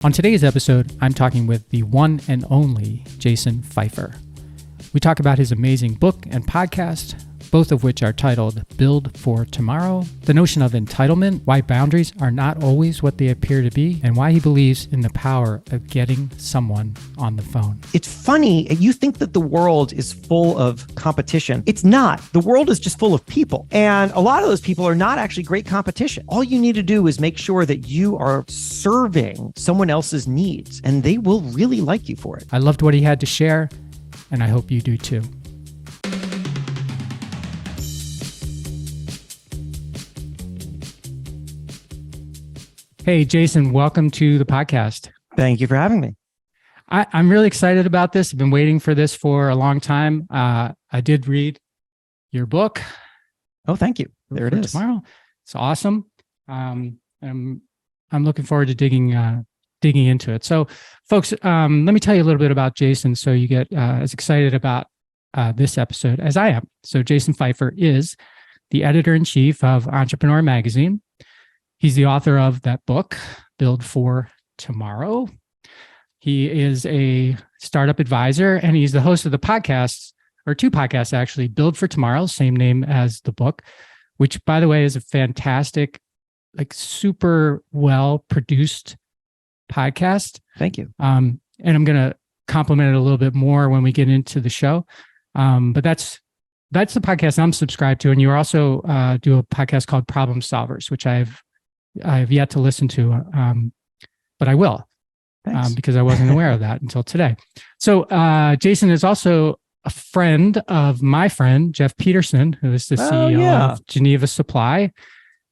On today's episode, I'm talking with the one and only Jason Feifer. We talk about his amazing book and podcast, both of which are titled Build for Tomorrow, the notion of entitlement, why boundaries are not always what they appear to be, and why he believes in the power of getting someone on the phone. It's funny, you think that the world is full of competition. It's not. The world is just full of people. And a lot of those people are not actually great competition. All you need to do is make sure that you are serving someone else's needs, and they will really like you for it. I loved what he had to share, and I hope you do too. Hey, Jason, welcome to the podcast. Thank you for having me. I'm really excited about this. I've been waiting for this for a long time. I did read your book. Oh, thank you. There it is. Tomorrow. It's awesome. I'm looking forward to digging into it. So, folks, let me tell you a little bit about Jason so you get as excited about this episode as I am. So Jason Feifer is the editor-in-chief of Entrepreneur Magazine. He's the author of that book, Build for Tomorrow. He is a startup advisor, and he's the host of the podcasts, or two podcasts actually, Build for Tomorrow, same name as the book, which, by the way, is a fantastic, like super well-produced podcast. Thank you. And I'm going to compliment it a little bit more when we get into the show. But that's the podcast I'm subscribed to. And you also do a podcast called Problem Solvers, which I've yet to listen to, but I will, because I wasn't aware of that until today. So Jason is also a friend of my friend, Jeff Peterson, who is the CEO of Geneva Supply.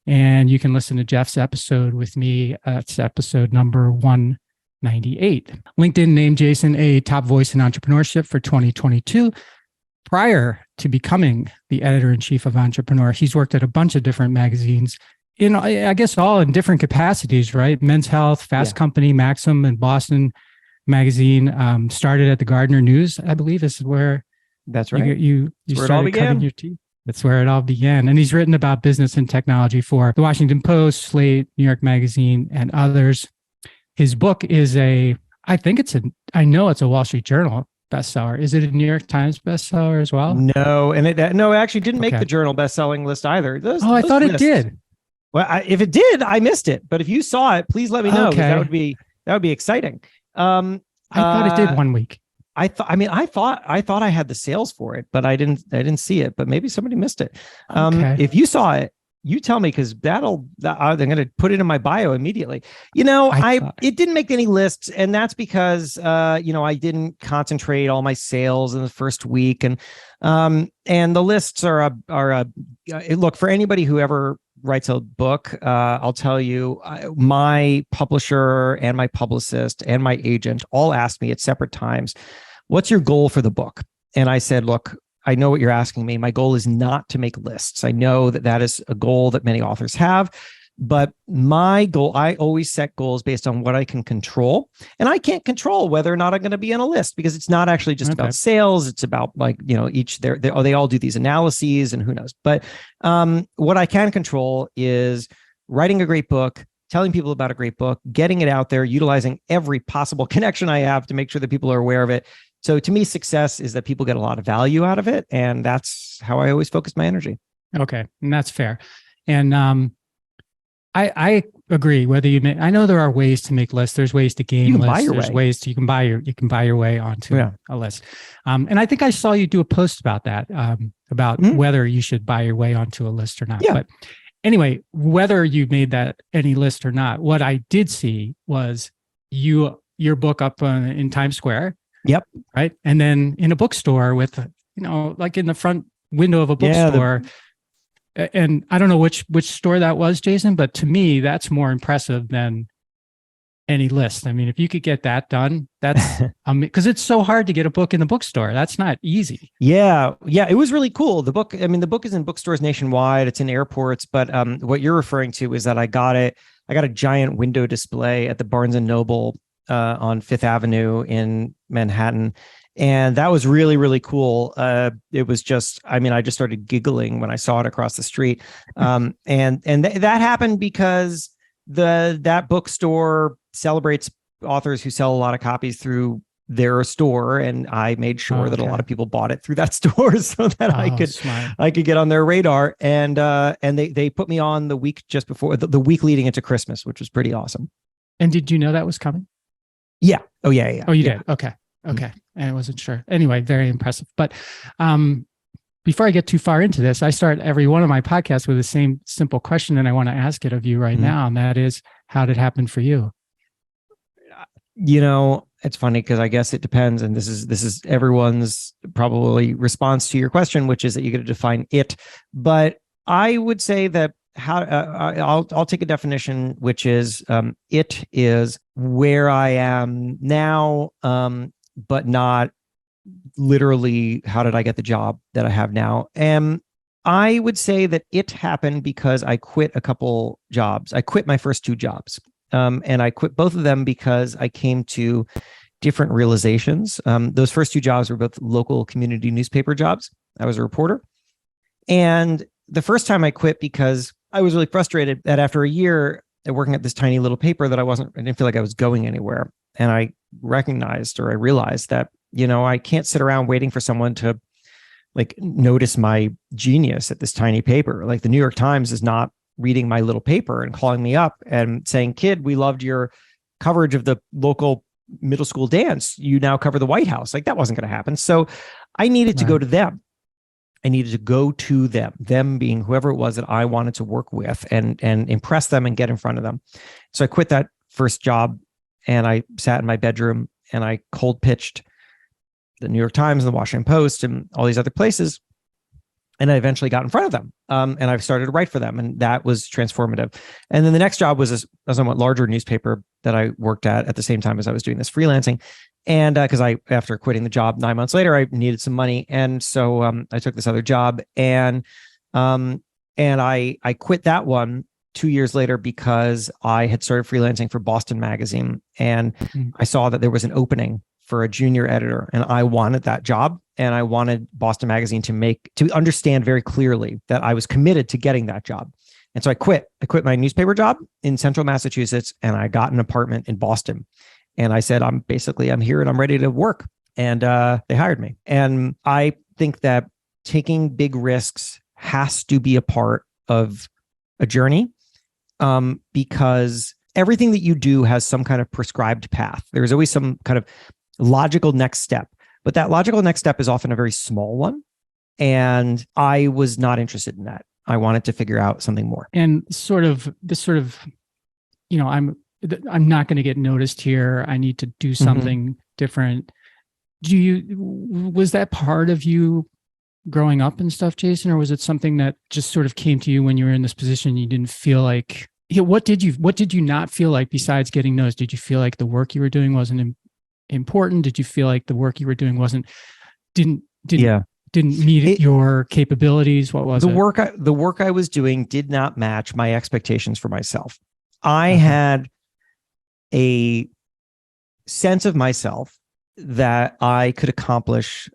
And you can listen to Jeff's episode with me. It's episode number 198. LinkedIn named Jason a top voice in entrepreneurship for 2022. Prior to becoming the editor-in-chief of Entrepreneur, he's worked at a bunch of different magazines, I guess all in different capacities, right? Men's Health, Fast Company, Maxim, and Boston Magazine. Started at the Gardner News, I believe. This is where that's right. You started cutting your teeth. That's where it all began. And he's written about business and technology for the Washington Post, Slate, New York Magazine, and others. His book is I know it's a Wall Street Journal bestseller. Is it a New York Times bestseller as well? No, and it actually didn't make the journal bestselling list either. I thought it did. Well, if it did, I missed it. But if you saw it, please let me know. That would be exciting. I thought it did one week. I thought I had the sales for it, but I didn't see it. But maybe somebody missed it. If you saw it, you tell me, because I'm going to put it in my bio immedially. It didn't make any lists, and that's because I didn't concentrate all my sales in the first week, and the lists are look, for anybody who ever writes a book, I'll tell you, my publisher and my publicist and my agent all asked me at separate times, "What's your goal for the book?" And I said, "Look, I know what you're asking me. My goal is not to make lists. I know that is a goal that many authors have, but my goal, I always set goals based on what I can control. And I can't control whether or not I'm going to be on a list, because it's not actually just about sales. It's about they all do these analyses, and who knows. But what I can control is writing a great book, telling people about a great book, getting it out there, utilizing every possible connection I have to make sure that people are aware of it. So to me, success is that people get a lot of value out of it. And that's how I always focus my energy. Okay. And that's fair. And I agree. I know there are ways to make lists. There's ways to game lists. There's ways you can buy your way onto a list. And I think I saw you do a post about that, about whether you should buy your way onto a list or not. Yeah. But anyway, whether you made that any list or not, what I did see was your book up in Times Square. Yep. Right. And then in a bookstore with, like in the front window of a bookstore. And I don't know which store that was, Jason, but to me, that's more impressive than any list. I mean, if you could get that done, that's because it's so hard to get a book in the bookstore. That's not easy. Yeah. It was really cool. The book is in bookstores nationwide. It's in airports. But what you're referring to is that I got a giant window display at the Barnes and Noble on Fifth Avenue in Manhattan. And that was really, really cool. It was just, I just started giggling when I saw it across the street. That happened because that bookstore celebrates authors who sell a lot of copies through their store, and I made sure that a lot of people bought it through that store so that I could get on their radar. And they put me on the week just before the week leading into Christmas, which was pretty awesome. And did you know that was coming? Yeah. Oh yeah. Oh, you did. Okay. And I wasn't sure. Anyway, very impressive. But before I get too far into this, I start every one of my podcasts with the same simple question, and I want to ask it of you right now. And that is, how did it happen for you? It's funny because I guess it depends, and this is everyone's probably response to your question, which is that you got to define it. But I would say that I'll take a definition, which is it is where I am now, but not literally how did I get the job that I have now. And I would say that it happened because I quit a couple jobs. I quit my first 2 jobs. And I quit both of them because I came to different realizations. Those first 2 jobs were both local community newspaper jobs. I was a reporter. And the first time I quit because I was really frustrated that after a year working at this tiny little paper that I didn't feel like I was going anywhere. And I realized that, I can't sit around waiting for someone to notice my genius at this tiny paper. Like the New York Times is not reading my little paper and calling me up and saying, "Kid, we loved your coverage of the local middle school dance. You now cover the White House." Like that wasn't going to happen. So I needed to go to them. I needed to go to them being whoever it was that I wanted to work with and impress them and get in front of them. So I quit that first job and I sat in my bedroom and I cold pitched the New York Times and the Washington Post and all these other places. And I eventually got in front of them, and I've started to write for them, and that was transformative. And then the next job was a somewhat larger newspaper that I worked at the same time as I was doing this freelancing. And because after quitting the job 9 months later, I needed some money, and so I took this other job, and I quit that one 2 years later because I had started freelancing for Boston Magazine, and I saw that there was an opening for a junior editor, and I wanted that job. And I wanted Boston Magazine to understand very clearly that I was committed to getting that job. And so I quit my newspaper job in central Massachusetts, and I got an apartment in Boston. And I said, I'm here and I'm ready to work. And they hired me. And I think that taking big risks has to be a part of a journey, because everything that you do has some kind of prescribed path. There's always some kind of logical next step. But that logical next step is often a very small one. And I was not interested in that. I wanted to figure out something more. And I'm not going to get noticed here. I need to do something different. Was that part of you growing up and stuff, Jason? Or was it something that just sort of came to you when you were in this position? You didn't feel like, what did you not feel like besides getting noticed? Did you feel like the work you were doing wasn't important? Did you feel like the work you were doing didn't meet your capabilities? What was it? The work I was doing did not match my expectations for myself. I had a sense of myself that I could accomplish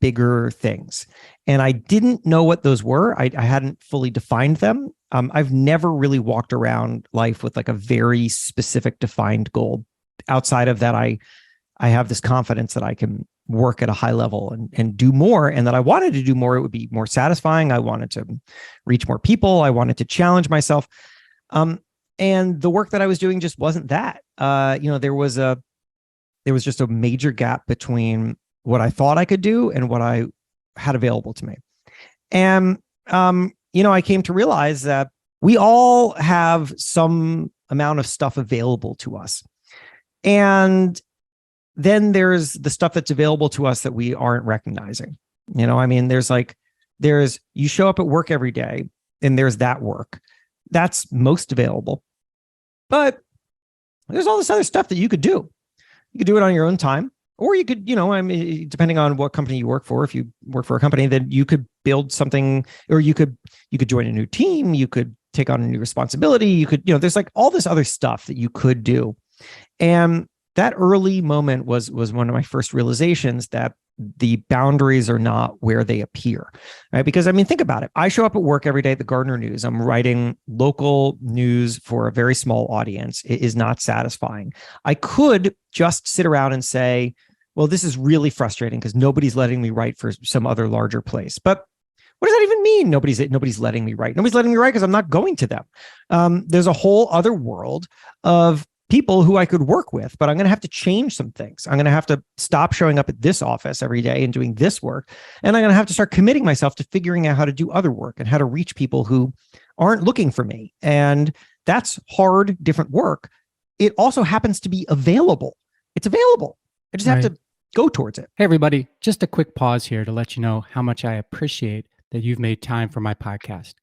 bigger things, and I didn't know what those were. I hadn't fully defined them. I've never really walked around life with like a very specific defined goal. Outside of that, I have this confidence that I can work at a high level and do more, and that I wanted to do more. It would be more satisfying. I wanted to reach more people. I wanted to challenge myself. And the work that I was doing just wasn't that. There was just a major gap between what I thought I could do and what I had available to me. And, I came to realize that we all have some amount of stuff available to us. And then there's the stuff that's available to us that we aren't recognizing. There's you show up at work every day and there's that work that's most available, but there's all this other stuff that you could do. You could do it on your own time, or you could, depending on what company you work for. If you work for a company, then you could build something, or you could join a new team. You could take on a new responsibility. You could, there's like all this other stuff that you could do. And that early moment was one of my first realizations that the boundaries are not where they appear, right? Because I mean, think about it. I show up at work every day at the Gardner News. I'm writing local news for a very small audience. It is not satisfying. I could just sit around and say, well, this is really frustrating because nobody's letting me write for some other larger place. But what does that even mean? Nobody's letting me write. Nobody's letting me write because I'm not going to them. There's a whole other world of people who I could work with, but I'm going to have to change some things. I'm going to have to stop showing up at this office every day and doing this work. And I'm going to have to start committing myself to figuring out how to do other work and how to reach people who aren't looking for me. And that's hard, different work. It also happens to be available. It's available. I just have to go towards it. Hey, everybody, just a quick pause here to let you know how much I appreciate that you've made time for my podcast.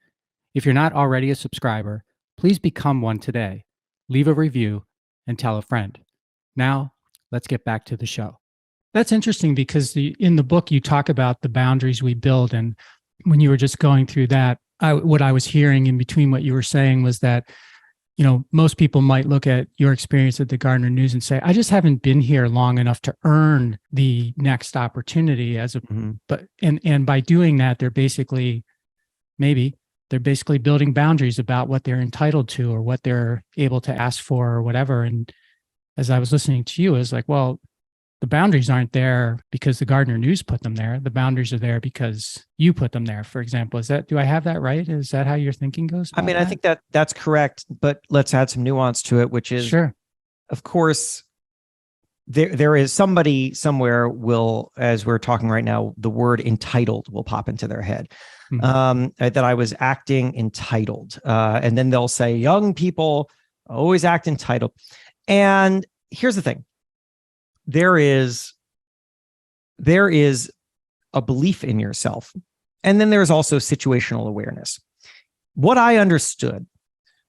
If you're not already a subscriber, please become one today. Leave a review and tell a friend. Now, let's get back to the show. That's interesting because in the book, you talk about the boundaries we build. And when you were just going through that, what I was hearing in between what you were saying was that, most people might look at your experience at the Gardner News and say, I just haven't been here long enough to earn the next opportunity and by doing that, they're basically building boundaries about what they're entitled to or what they're able to ask for or whatever. And as I was listening to you, I was like, well, the boundaries aren't there because the Gardner News put them there. The boundaries are there because you put them there, for example. Do I have that right? Is that how your thinking goes? I mean, I think that's correct, but let's add some nuance to it, which is, sure. Of course, there is somebody somewhere as we're talking right now, the word entitled will pop into their head. That I was acting entitled. And then they'll say, young people always act entitled. And here's the thing. There is a belief in yourself. And then there's also situational awareness. What I understood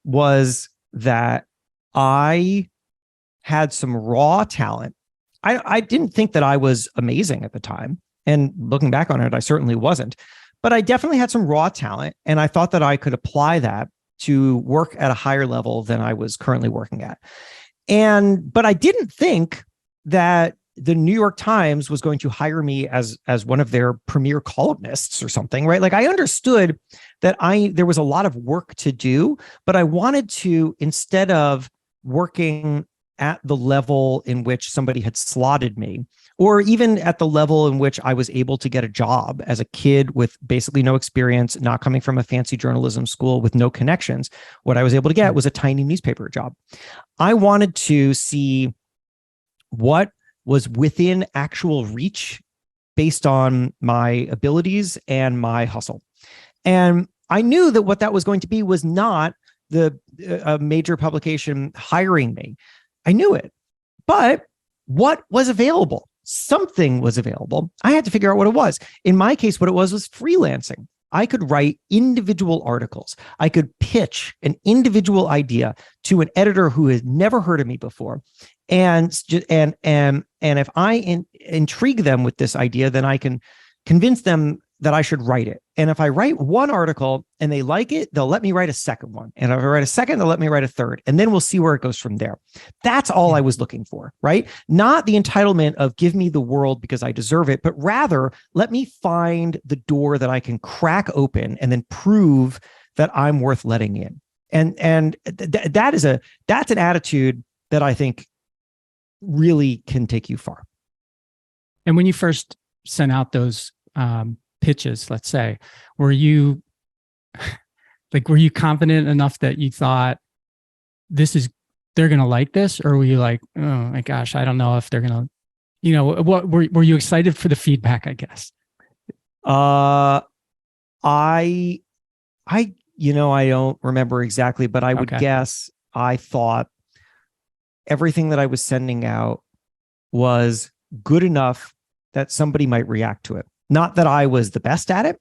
was that I had some raw talent. I didn't think that I was amazing at the time. And looking back on it, I certainly wasn't. But I definitely had some raw talent. And I thought that I could apply that to work at a higher level than I was currently working at. But I didn't think that the New York Times was going to hire me as one of their premier columnists or something, right? Like I understood that there was a lot of work to do, but I wanted to, instead of working at the level in which somebody had slotted me, or even at the level in which I was able to get a job as a kid with basically no experience, not coming from a fancy journalism school with no connections, what I was able to get was a tiny newspaper job. I wanted to see what was within actual reach based on my abilities and my hustle. And I knew that what that was going to be was not a major publication hiring me. I knew it. But what was available? Something was available. I had to figure out what it was. In my case, what it was freelancing. I could write individual articles. I could pitch an individual idea to an editor who had never heard of me before. And if I intrigue them with this idea, then I can convince them that I should write it. And if I write one article and they like it, they'll let me write a second one. And if I write a second, they'll let me write a third. And then we'll see where it goes from there. That's all I was looking for, right? Not the entitlement of give me the world because I deserve it, but rather let me find the door that I can crack open and then prove that I'm worth letting in. And that's an attitude that I think really can take you far. And when you first sent out those pitches, let's say, were you confident enough that you thought they're going to like this? Or were you like, oh my gosh, I don't know if they're going to, what were you excited for the feedback, I guess? I don't remember exactly, but I would guess I thought everything that I was sending out was good enough that somebody might react to it. Not that I was the best at it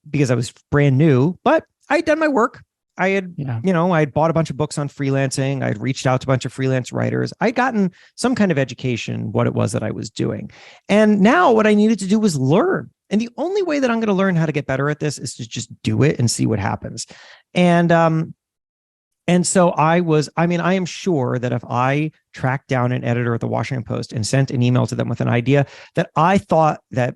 because I was brand new, but I had done my work. I had, I had bought a bunch of books on freelancing. I had reached out to a bunch of freelance writers. I'd gotten some kind of education, what it was that I was doing. And now what I needed to do was learn. And the only way that I'm going to learn how to get better at this is to just do it and see what happens. And And so I am sure that if I tracked down an editor at the Washington Post and sent an email to them with an idea, that I thought that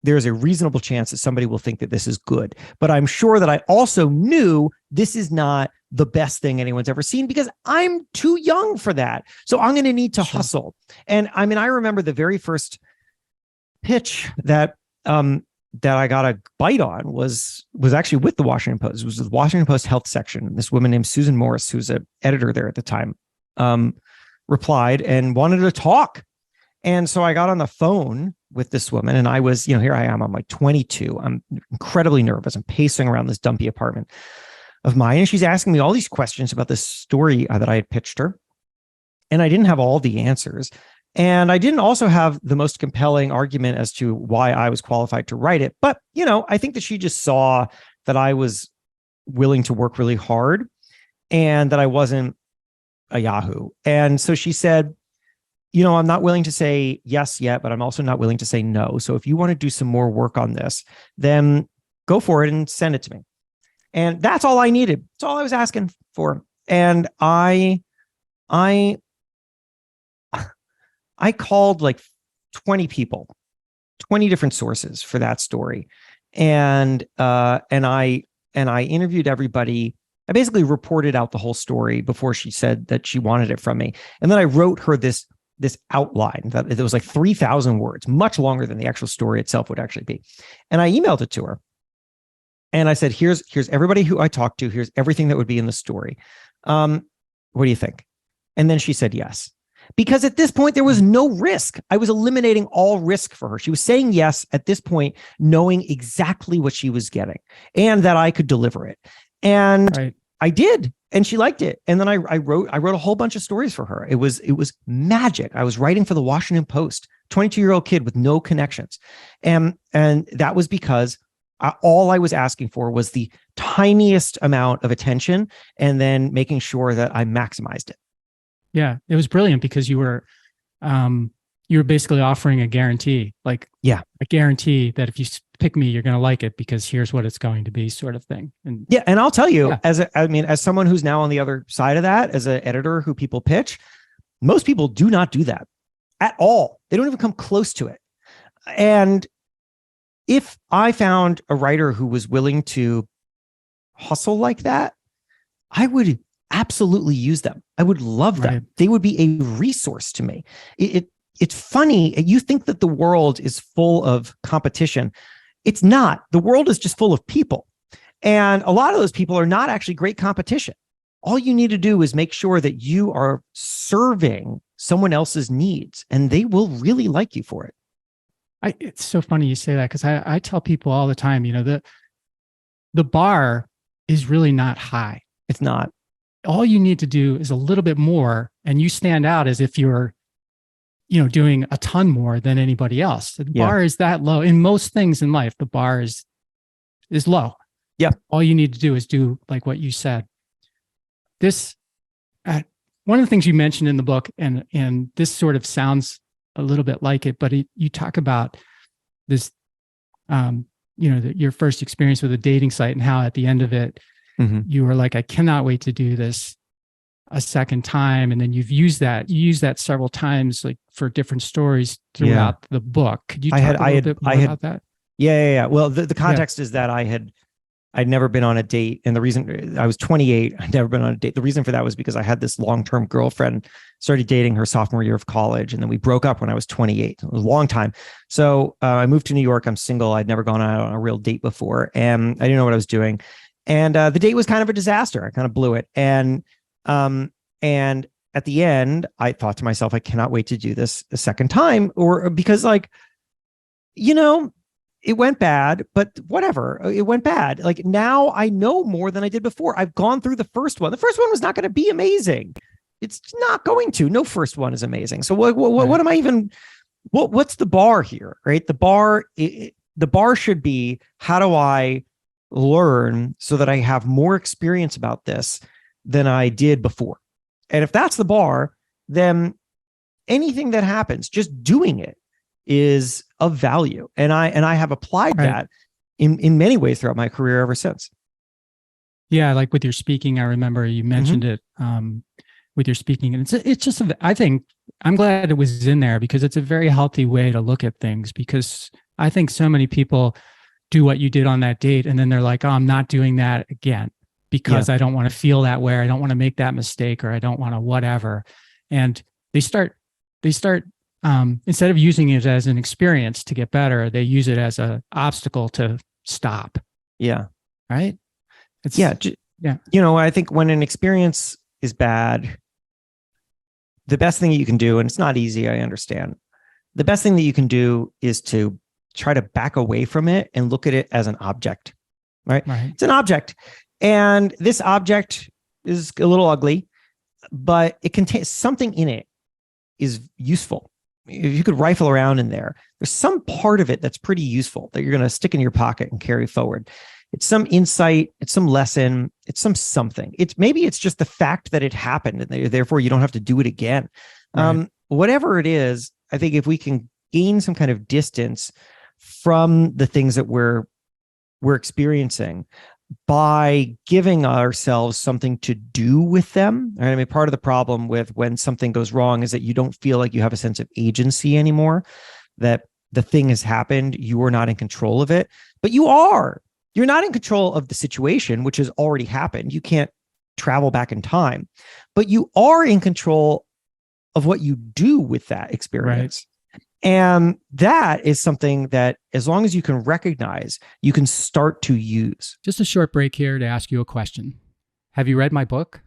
there's a reasonable chance that somebody will think that this is good. But I'm sure that I also knew this is not the best thing anyone's ever seen, because I'm too young for that. So I'm going to need to hustle. And I mean, I remember the very first pitch that I got a bite on was actually with the Washington Post. It was the Washington Post health section. This woman named Susan Morris, who's an editor there at the time, replied and wanted to talk. And so I got on the phone with this woman, and I was, here I am, I'm like 22. I'm incredibly nervous. I'm pacing around this dumpy apartment of mine. And she's asking me all these questions about this story that I had pitched her. And I didn't have all the answers. And I didn't also have the most compelling argument as to why I was qualified to write it. But, I think that she just saw that I was willing to work really hard and that I wasn't a Yahoo. And so she said, I'm not willing to say yes yet, but I'm also not willing to say no. So if you want to do some more work on this, then go for it and send it to me. And that's all I needed. That's all I was asking for. And I called like 20 people, 20 different sources for that story. And I interviewed everybody. I basically reported out the whole story before she said that she wanted it from me. And then I wrote her this outline that it was like 3,000 words, much longer than the actual story itself would actually be. And I emailed it to her. And I said, here's everybody who I talked to. Here's everything that would be in the story. What do you think? And then she said yes. Because at this point, there was no risk. I was eliminating all risk for her. She was saying yes at this point, knowing exactly what she was getting and that I could deliver it. And right. I did. And she liked it. And then I wrote a whole bunch of stories for her. It was magic. I was writing for the Washington Post, 22-year-old kid with no connections. And that was because all I was asking for was the tiniest amount of attention and then making sure that I maximized it. Yeah, it was brilliant because you were basically offering a guarantee, a guarantee that if you pick me, you're going to like it because here's what it's going to be, sort of thing. And yeah, and I'll tell you, as someone who's now on the other side of that, as an editor who people pitch, most people do not do that at all. They don't even come close to it. And if I found a writer who was willing to hustle like that, I would absolutely use them. I would love them. Right. They would be a resource to me. It's funny. You think that the world is full of competition. It's not. The world is just full of people. And a lot of those people are not actually great competition. All you need to do is make sure that you are serving someone else's needs, and they will really like you for it. It's so funny you say that, because I tell people all the time, the bar is really not high. It's not. All you need to do is a little bit more, and you stand out as if you're, doing a ton more than anybody else. The bar is that low. In most things in life, the bar is low. Yeah. All you need to do is do like what you said. This, one of the things you mentioned in the book, and this sort of sounds a little bit like it, but you talk about this, your first experience with a dating site and how at the end of it, you were like, I cannot wait to do this a second time. And then you use that several times, like for different stories throughout the book. Could you talk a little bit more about that? Yeah. Well, the context is that I'd never been on a date. And the reason I was 28, I'd never been on a date. The reason for that was because I had this long-term girlfriend, started dating her sophomore year of college. And then we broke up when I was 28. It was a long time. So I moved to New York. I'm single. I'd never gone out on a real date before. And I didn't know what I was doing. And the date was kind of a disaster. I kind of blew it. And at the end, I thought to myself, I cannot wait to do this a second time, because it went bad, but whatever, it went bad. Like now I know more than I did before. I've gone through the first one. The first one was not going to be amazing. It's not going to. No first one is amazing. So what am I even? What's the bar here, right? The bar should be, how do I learn so that I have more experience about this than I did before? And if that's the bar, then anything that happens, just doing it is of value. And I have applied that in many ways throughout my career ever since. Yeah, like with your speaking, I remember you mentioned it with your speaking, and it's just I think I'm glad it was in there because it's a very healthy way to look at things. Because I think so many people do what you did on that date, and then they're like, "Oh, I'm not doing that again because I don't want to feel that way. Or I don't want to make that mistake, or I don't want to whatever." And they start instead of using it as an experience to get better, they use it as an obstacle to stop. Yeah. Right. Yeah. You know, I think when an experience is bad, the best thing that you can do, and it's not easy, I understand, the best thing that you can do is to try to back away from it and look at it as an object, right? It's an object. And this object is a little ugly, but it contains something in it is useful. If you could rifle around in there, there's some part of it that's pretty useful that you're going to stick in your pocket and carry forward. It's some insight, it's some lesson, it's something. Maybe it's just the fact that it happened, and therefore you don't have to do it again. Whatever it is, I think if we can gain some kind of distance from the things that we're experiencing by giving ourselves something to do with them. Right? I mean, part of the problem with when something goes wrong is that you don't feel like you have a sense of agency anymore, that the thing has happened, you are not in control of it, but you are. You're not in control of the situation, which has already happened. You can't travel back in time, but you are in control of what you do with that experience. Right. And that is something that, as long as you can recognize, you can start to use. Just a short break here to ask you a question. Have you read my book?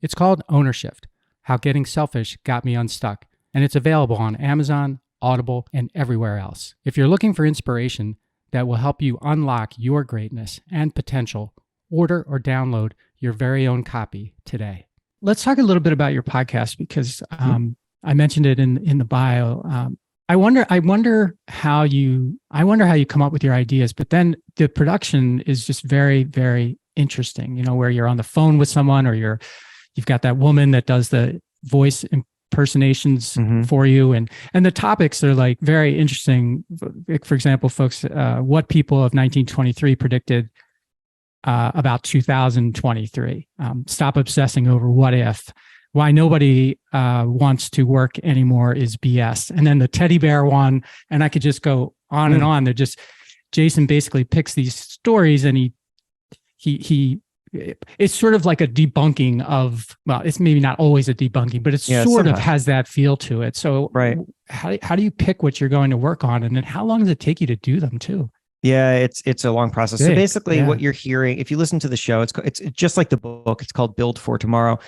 It's called Ownership: How Getting Selfish Got Me Unstuck, and it's available on Amazon, Audible, and everywhere else. If you're looking for inspiration that will help you unlock your greatness and potential, order or download your very own copy today. Let's talk a little bit about your podcast, because I mentioned it in the bio. I wonder how you come up with your ideas, but then the production is just very, very interesting. You know, where you're on the phone with someone, or you've got that woman that does the voice impersonations for you, and the topics are like very interesting. For example, folks, what people of 1923 predicted about 2023. Stop obsessing over what if. Why nobody wants to work anymore is BS. And then the teddy bear one, and I could just go on and on. They're just, Jason basically picks these stories, and he it's sort of like a debunking of, well, it's maybe not always a debunking, but it sort of has that feel to it. So how do you pick what you're going to work on? And then how long does it take you to do them too? Yeah, it's a long process. So basically what you're hearing, if you listen to the show, it's just like the book. It's called Build for Tomorrow.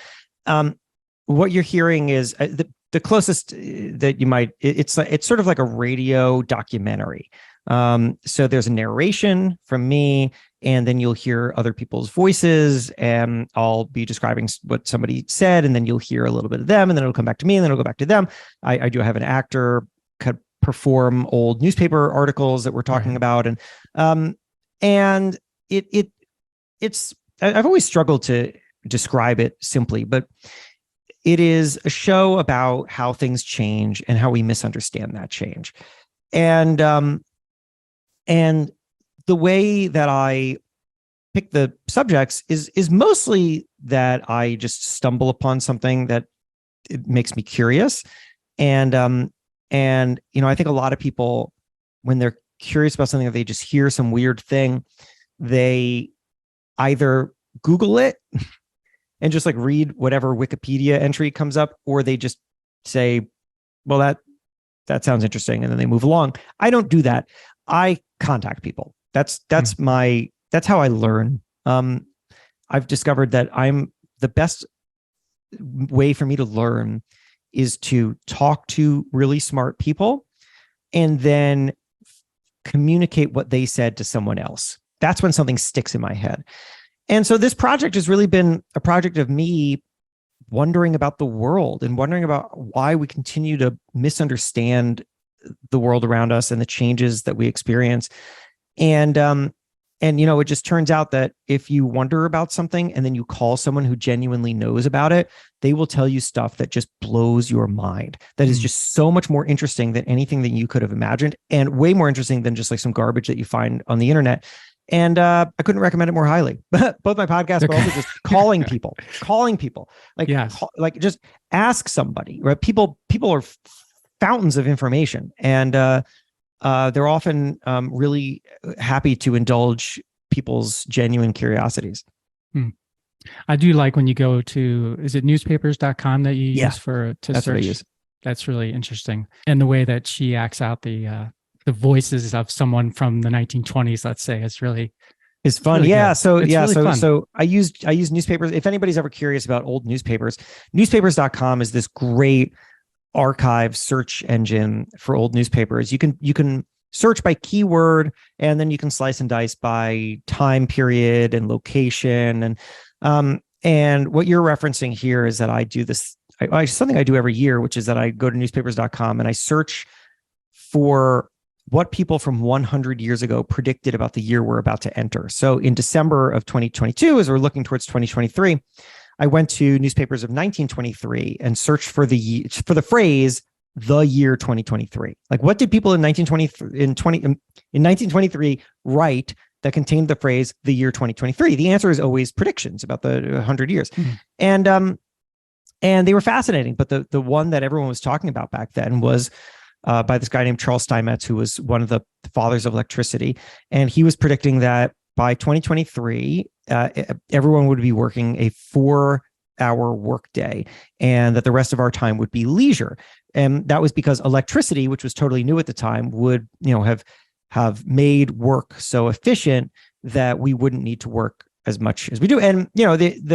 What you're hearing is the closest that you might, it's sort of like a radio documentary. So there's a narration from me, and then you'll hear other people's voices, and I'll be describing what somebody said, and then you'll hear a little bit of them, and then it'll come back to me, and then it'll go back to them. I do have an actor perform old newspaper articles that we're talking about, and it's I've always struggled to describe it simply, but it is a show about how things change and how we misunderstand that change. And the way that I pick the subjects is mostly that I just stumble upon something that it makes me curious. And you know, I think a lot of people, when they're curious about something, or they just hear some weird thing, they either Google it and just like read whatever Wikipedia entry comes up, or they just say, well, that sounds interesting, and then they move along. I don't do that. I contact people. That's how I learn. I've discovered that the best way for me to learn is to talk to really smart people and then communicate what they said to someone else. That's when something sticks in my head. And so this project has really been a project of me wondering about the world and wondering about why we continue to misunderstand the world around us and the changes that we experience. And you know, it just turns out that if you wonder about something and then you call someone who genuinely knows about it, they will tell you stuff that just blows your mind. That is just so much more interesting than anything that you could have imagined, and way more interesting than just like some garbage that you find on the internet. And I couldn't recommend it more highly. Both my podcasts, but also just calling people, like, yes. Like just ask somebody, right? People are fountains of information, and they're often really happy to indulge people's genuine curiosities. I do like when you go to, is it newspapers.com that you use to that's search? What I use. That's really interesting. And the way that she acts out the voices of someone from the 1920s, let's say, it's fun. Really fun. So I use newspapers. If anybody's ever curious about old newspapers, newspapers.com is this great archive search engine for old newspapers. You can search by keyword, and then you can slice and dice by time period and location. And what you're referencing here is that I do this, something I do every year, which is that I go to newspapers.com and I search for what people from 100 years ago predicted about the year we're about to enter. So in December of 2022, as we're looking towards 2023, I went to newspapers of 1923 and searched for the phrase "the year 2023." Like, what did people in 1923 write that contained the phrase "the year 2023"? The answer is always predictions about the 100 years, and they were fascinating. But the one that everyone was talking about back then was by this guy named Charles Steinmetz, who was one of the fathers of electricity, and he was predicting that by 2023, everyone would be working a 4-hour workday, and that the rest of our time would be leisure. And that was because electricity, which was totally new at the time, would have made work so efficient that we wouldn't need to work as much as we do. And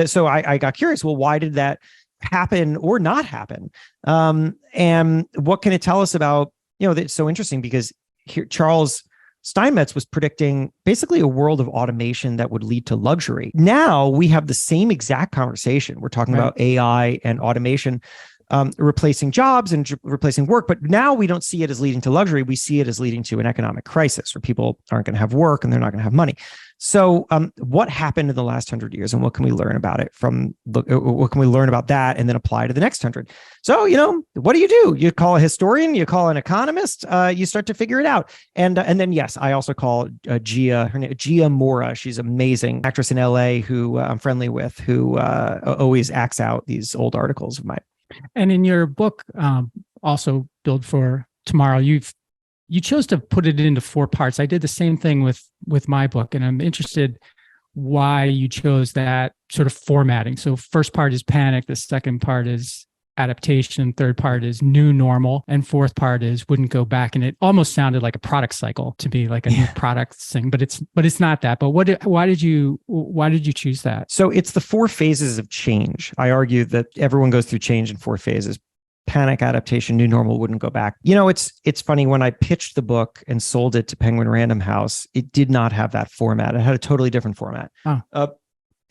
so I got curious. Well, why did that happen or not happen? And what can it tell us about? That's so interesting, because here Charles Steinmetz was predicting basically a world of automation that would lead to luxury. Now we have the same exact conversation. We're talking about AI and automation replacing jobs and replacing work, but now we don't see it as leading to luxury. We see it as leading to an economic crisis where people aren't going to have work and they're not going to have money. So what happened in the last 100 years, and what can we learn about it what can we learn about that and then apply to the next 100? So, what do? You call a historian, you call an economist, you start to figure it out. And then, yes, I also call Gia Mora. She's an amazing actress in LA who I'm friendly with, who always acts out these old articles of mine. And in your book, also Build for Tomorrow, you chose to put it into 4 parts. I did the same thing with my book, and I'm interested why you chose that sort of formatting. So first part is panic, the second part is adaptation, third part is new normal, and fourth part is wouldn't go back. And it almost sounded like a product cycle to be like a new product thing, but it's not that. But why did you choose that? So it's the 4 phases of change. I argue that everyone goes through change in 4 phases: panic, adaptation, new normal, wouldn't go back. It's funny, when I pitched the book and sold it to Penguin Random House, it did not have that format. It had a totally different format.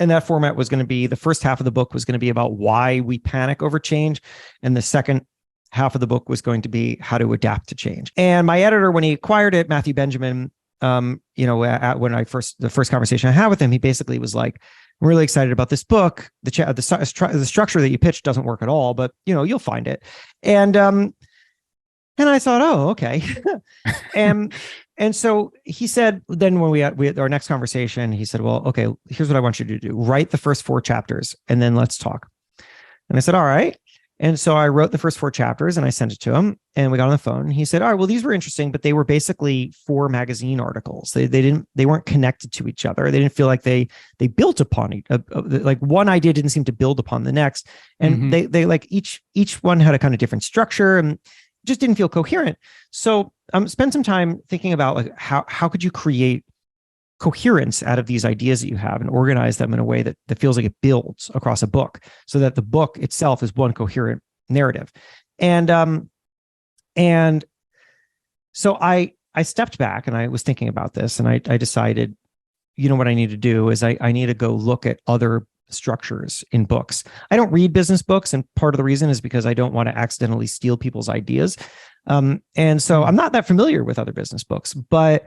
And that format was going to be, the first half of the book was going to be about why we panic over change. And the second half of the book was going to be how to adapt to change. And my editor, when he acquired it, Matthew Benjamin, when the first conversation I had with him, he basically was like, "I'm really excited about this book. The structure that you pitched doesn't work at all, but you'll find it." And I thought, oh, okay. And so he said, then when we had our next conversation, he said, "Well, okay, here's what I want you to do. Write the first 4 chapters and then let's talk." And I said, "All right." And so I wrote the first 4 chapters and I sent it to him, and we got on the phone. He said, "All right, well, these were interesting, but they were basically 4 magazine articles. They weren't connected to each other. They didn't feel like they built upon like one idea didn't seem to build upon the next. And they like each one had a kind of different structure and just didn't feel coherent." So spend some time thinking about like how could you create coherence out of these ideas that you have and organize them in a way that feels like it builds across a book, so that the book itself is one coherent narrative. And so I stepped back and I was thinking about this, and I decided, what I need to do is I need to go look at other structures in books. I don't read business books, and part of the reason is because I don't want to accidentally steal people's ideas. And so I'm not that familiar with other business books, but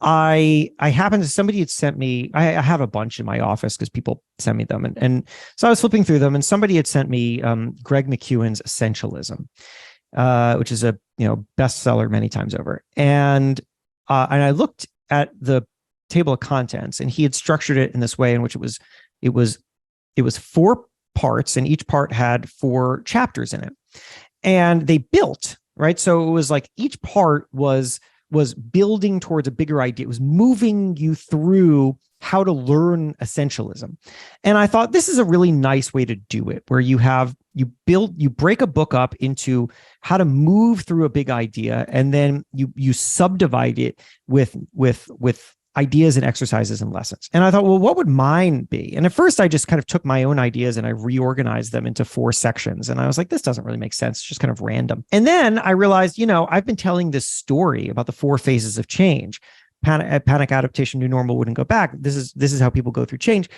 I happened to, somebody had sent me, I have a bunch in my office because people send me them. And so I was flipping through them, and somebody had sent me Greg McKeown's Essentialism, which is a bestseller many times over. And I looked at the table of contents, and he had structured it in this way in which it was 4 parts, and each part had 4 chapters in it. And they built, right? So it was like each part was building towards a bigger idea. It was moving you through how to learn essentialism. And I thought this is a really nice way to do it, where you break a book up into how to move through a big idea, and then you subdivide it with ideas and exercises and lessons. And I thought, well, what would mine be? And at first I just kind of took my own ideas and I reorganized them into 4 sections. And I was like, this doesn't really make sense. It's just kind of random. And then I realized, I've been telling this story about the 4 phases of change. Panic, adaptation, new normal, wouldn't go back. This is how people go through change.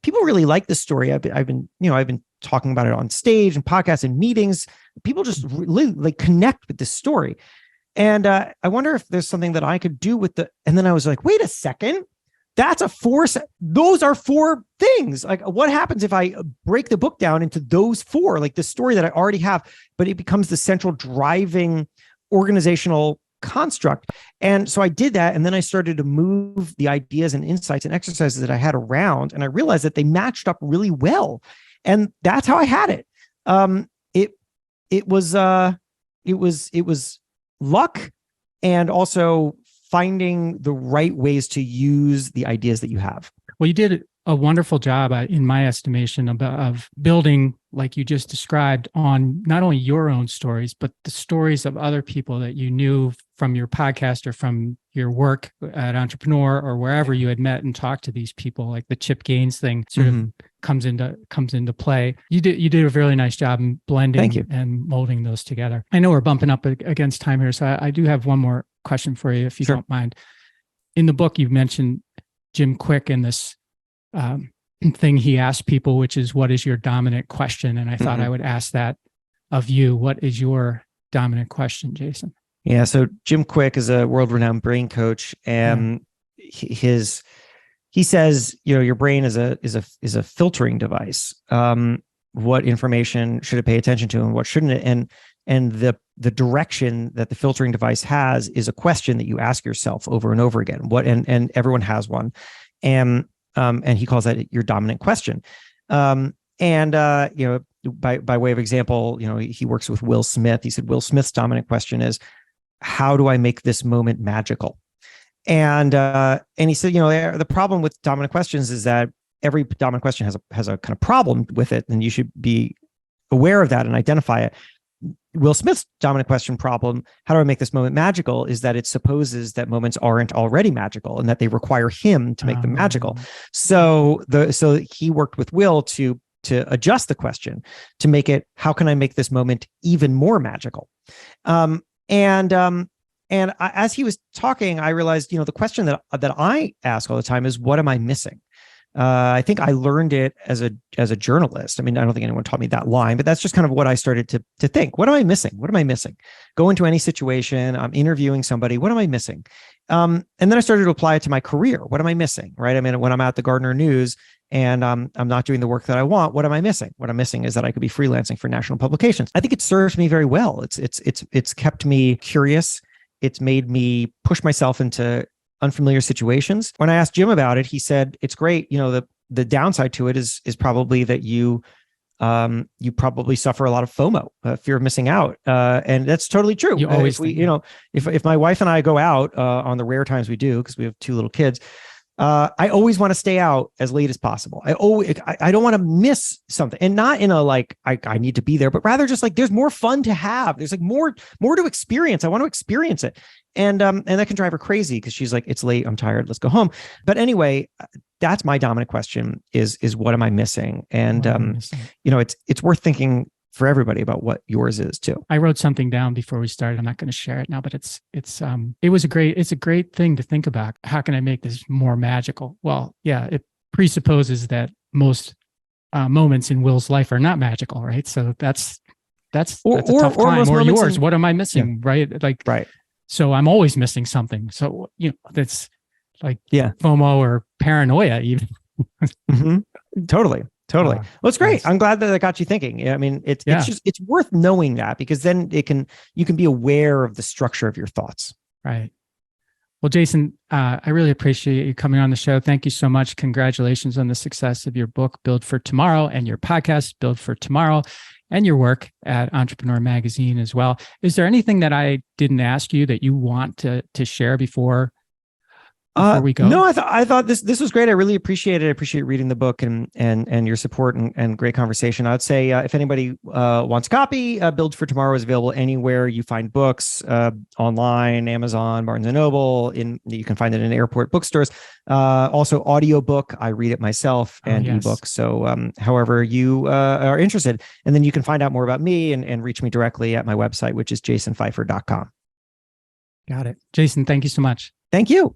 People really like this story. I've been talking about it on stage and podcasts and meetings. People just really like connect with this story. And I wonder if there's something that I could do with and then I was like, wait a second, those are 4 things. Like, what happens if I break the book down into those 4, like the story that I already have, but it becomes the central driving organizational construct. And so I did that. And then I started to move the ideas and insights and exercises that I had around, and I realized that they matched up really well. And that's how I had it. It was luck, and also finding the right ways to use the ideas that you have. Well, you did a wonderful job, in my estimation, of building, like you just described, on not only your own stories, but the stories of other people that you knew from your podcast or from your work at Entrepreneur or wherever you had met and talked to these people. Like the Chip Gaines thing sort of comes into play. You did a really nice job in blending and molding those together. I know we're bumping up against time here, so I do have one more question for you, if you don't mind. In the book, you mentioned Jim Quick and this thing he asked people, which is, what is your dominant question? And I thought I would ask that of you. What is your dominant question, Jason? Yeah. So Jim Quick is a world-renowned brain coach, and he says, your brain is a filtering device. What information should it pay attention to, and what shouldn't it? And the direction that the filtering device has is a question that you ask yourself over and over again. And everyone has one, and he calls that your dominant question. By way of example, he works with Will Smith. He said Will Smith's dominant question is, how do I make this moment magical? And he said, the problem with dominant questions is that every dominant question has a kind of problem with it, and you should be aware of that and identify it. Will Smith's dominant question problem, how do I make this moment magical, is that it supposes that moments aren't already magical and that they require him to make them magical. So he worked with Will to adjust the question to make it, how can I make this moment even more magical? As he was talking, I realized, the question that I ask all the time is, what am I missing? I think I learned it as a journalist. I mean, I don't think anyone taught me that line, but that's just kind of what I started to think. What am I missing? What am I missing? Go into any situation, I'm interviewing somebody. What am I missing? And then I started to apply it to my career. What am I missing? Right? I mean, when I'm at the Gardner News and I'm not doing the work that I want, what am I missing? What I'm missing is that I could be freelancing for national publications. I think it served me very well. It's kept me curious. It's made me push myself into unfamiliar situations. When I asked Jim about it, he said, it's great. The downside to it is probably that you probably suffer a lot of FOMO, fear of missing out. And that's totally true. You always if my wife and I go out on the rare times we do, because we have 2 little kids, I always want to stay out as late as possible. I don't want to miss something, and not in a I need to be there, but rather just like there's more fun to have. There's like more to experience. I want to experience it, and that can drive her crazy because she's like, it's late, I'm tired, let's go home. But anyway, that's my dominant question: is what am I missing? And it's worth thinking for everybody about what yours is too. I wrote something down before we started. I'm not going to share it now, but it's a great thing to think about. How can I make this more magical? Well, yeah, it presupposes that most moments in Will's life are not magical, right? So that's a tough climb. Or yours. What am I missing? Yeah. Right. So I'm always missing something. So that's like FOMO or paranoia even. Totally. Well, it's great. Nice. I'm glad that got you thinking. I mean, it's worth knowing that, because then you can be aware of the structure of your thoughts. Right. Well, Jason, I really appreciate you coming on the show. Thank you so much. Congratulations on the success of your book, Build for Tomorrow, and your podcast, Build for Tomorrow, and your work at Entrepreneur Magazine as well. Is there anything that I didn't ask you that you want to share before we go? No, I thought this was great. I really appreciate it. I appreciate reading the book and your support and great conversation. I would say if anybody wants a copy, Build for Tomorrow is available anywhere you find books, online, Amazon, Barnes and Noble. You can find it in airport bookstores. Also, audiobook. I read it myself, and ebook. So however you are interested, and then you can find out more about me and reach me directly at my website, which is jasonfeifer.com. Got it. Jason, thank you so much. Thank you.